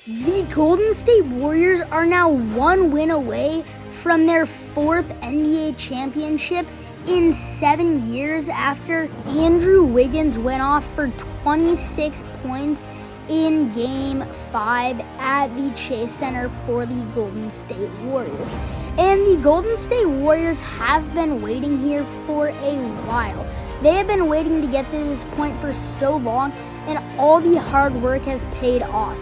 The Golden State Warriors are now one win away from their fourth NBA championship in 7 years after Andrew Wiggins went off for 26 points in Game 5 at the Chase Center for the Golden State Warriors. And the Golden State Warriors have been waiting here for a while. They have been waiting to get to this point for so long, and all the hard work has paid off.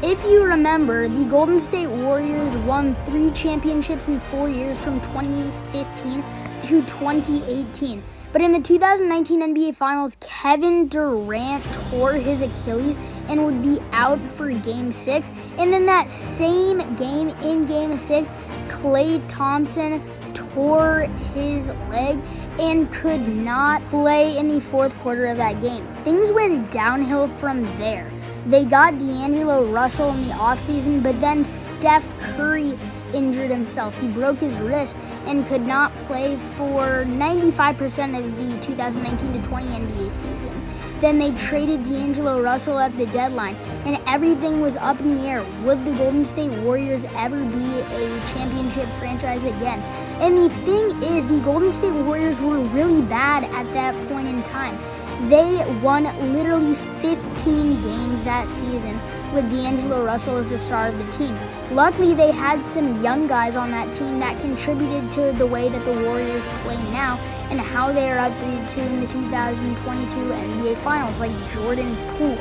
If you remember, the Golden State Warriors won 3 championships in 4 years from 2015 to 2018. But in the 2019 NBA Finals, Kevin Durant tore his Achilles and would be out for Game 6. And in that same game, in Game 6, Klay Thompson tore his leg and could not play in the fourth quarter of that game. Things went downhill from there. They got D'Angelo Russell in the offseason, but then Steph Curry injured himself. He broke his wrist and could not play for 95% of the 2019-20 NBA season. Then they traded D'Angelo Russell at the deadline, and everything was up in the air. Would the Golden State Warriors ever be a championship franchise again? And the thing is, the Golden State Warriors were really bad at that point in time. They won literally 15 games that season with D'Angelo Russell as the star of the team. Luckily, they had some young guys on that team that contributed to the way that the Warriors play now and how they are up 3-2 in the 2022 NBA Finals, like Jordan Poole.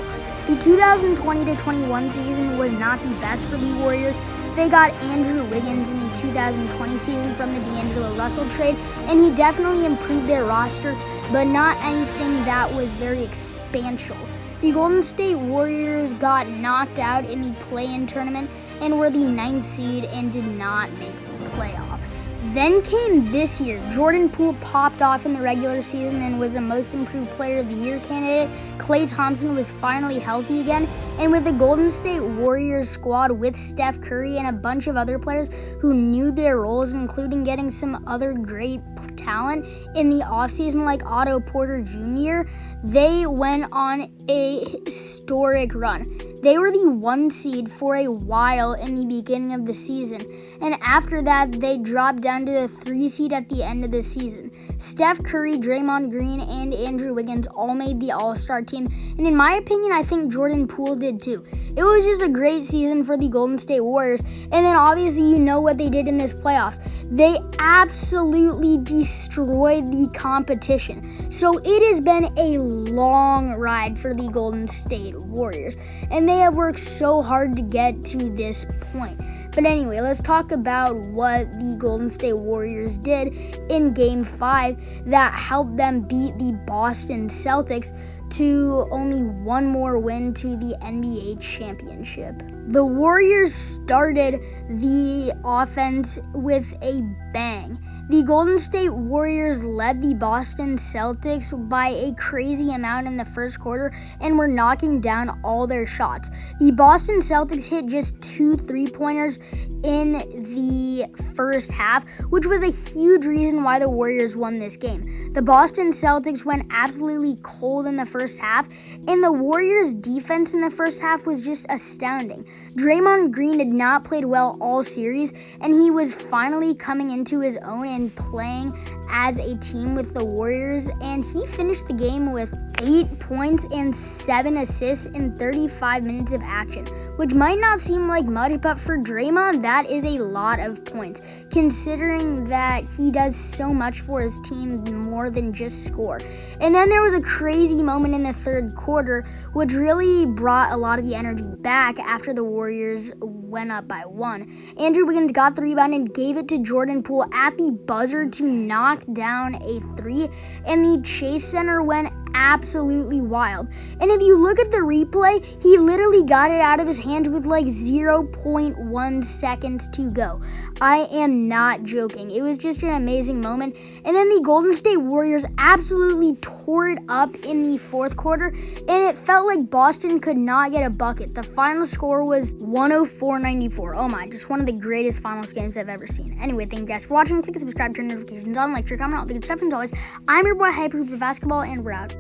The 2020-21 season was not the best for the Warriors. They got Andrew Wiggins in the 2020 season from the D'Angelo Russell trade, and he definitely improved their roster, but not anything that was very expansive. The Golden State Warriors got knocked out in the play-in tournament and were the 9th seed and did not make the playoffs. Then came this year. Jordan Poole popped off in the regular season and was a Most Improved Player of the Year candidate. Klay Thompson was finally healthy again, and with the Golden State Warriors squad with Steph Curry and a bunch of other players who knew their roles, including getting some other great talent in the offseason like Otto Porter Jr., they went on a historic run. They were the 1 seed for a while in the beginning of the season, and after that, they dropped down to the 3 seed at the end of the season. Steph Curry, Draymond Green, and Andrew Wiggins all made the All-Star team, and in my opinion, I think Jordan Poole did too. It was just a great season for the Golden State Warriors, and then obviously you know what they did in this playoffs. They absolutely destroyed the competition. So it has been a long ride for the Golden State Warriors, and they have worked so hard to get to this point. But anyway, let's talk about what the Golden State Warriors did in Game 5 that helped them beat the Boston Celtics to only one more win to the NBA championship. The Warriors started the offense with a bang. The Golden State Warriors led the Boston Celtics by a crazy amount in the first quarter and were knocking down all their shots. The Boston Celtics hit just 2 3-pointers in the first half, which was a huge reason why the Warriors won this game. The Boston Celtics went absolutely cold in the first half, and the Warriors' defense in the first half was just astounding. Draymond Green had not played well all series, and he was finally coming into his own and playing as a team with the Warriors, and he finished the game with 8 points and 7 assists in 35 minutes of action, which might not seem like much, but for Draymond, that is a lot of points, considering that he does so much for his team more than just score. And then there was a crazy moment in the third quarter, which really brought a lot of the energy back after the Warriors went up by 1. Andrew Wiggins got the rebound and gave it to Jordan Poole at the buzzer to knock down a 3, and the Chase Center went absolutely wild. And if you look at the replay, he literally got it out of his hands with like 0.1 seconds to go. I am not joking. It was just an amazing moment. And then the Golden State Warriors absolutely tore it up in the fourth quarter, and it felt like Boston could not get a bucket. The final score was 104-94. Oh my, just one of the greatest finals games I've ever seen. Anyway, thank you guys for watching. Click subscribe, turn notifications on, like, share, comment, all the good stuff. And as always, I'm your boy Hyper for Basketball, and we're out.